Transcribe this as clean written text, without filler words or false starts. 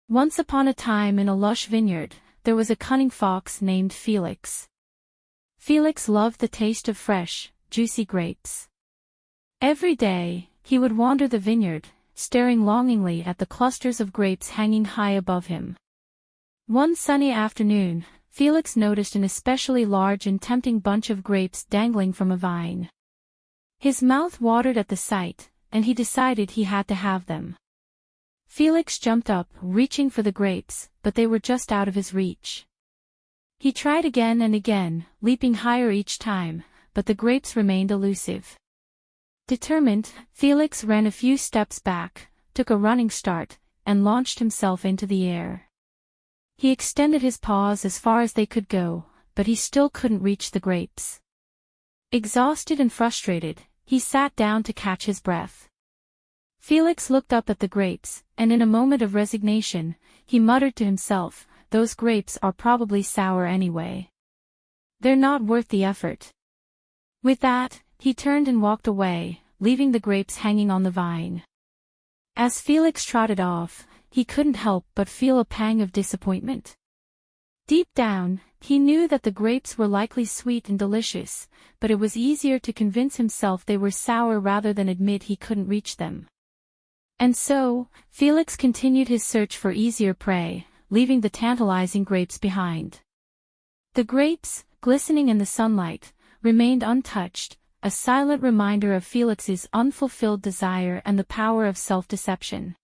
Once upon a time in a lush vineyard, there was a cunning fox named Felix. Felix loved the taste of fresh, juicy grapes. Every day, he would wander the vineyard, staring longingly at the clusters of grapes hanging high above him. One sunny afternoon, Felix noticed an especially large and tempting bunch of grapes dangling from a vine. His mouth watered at the sight, and he decided he had to have them. Felix jumped up, reaching for the grapes, but they were just out of his reach. He tried again and again, leaping higher each time, but the grapes remained elusive. Determined, Felix ran a few steps back, took a running start, and launched himself into the air. He extended his paws as far as they could go, but he still couldn't reach the grapes. Exhausted and frustrated, he sat down to catch his breath. Felix looked up at the grapes, and in a moment of resignation, he muttered to himself, "Those grapes are probably sour anyway. They're not worth the effort." With that, he turned and walked away, leaving the grapes hanging on the vine. As Felix trotted off, he couldn't help but feel a pang of disappointment. Deep down, he knew that the grapes were likely sweet and delicious, but it was easier to convince himself they were sour rather than admit he couldn't reach them. And so, Felix continued his search for easier prey, leaving the tantalizing grapes behind. The grapes, glistening in the sunlight, remained untouched, a silent reminder of Felix's unfulfilled desire and the power of self-deception.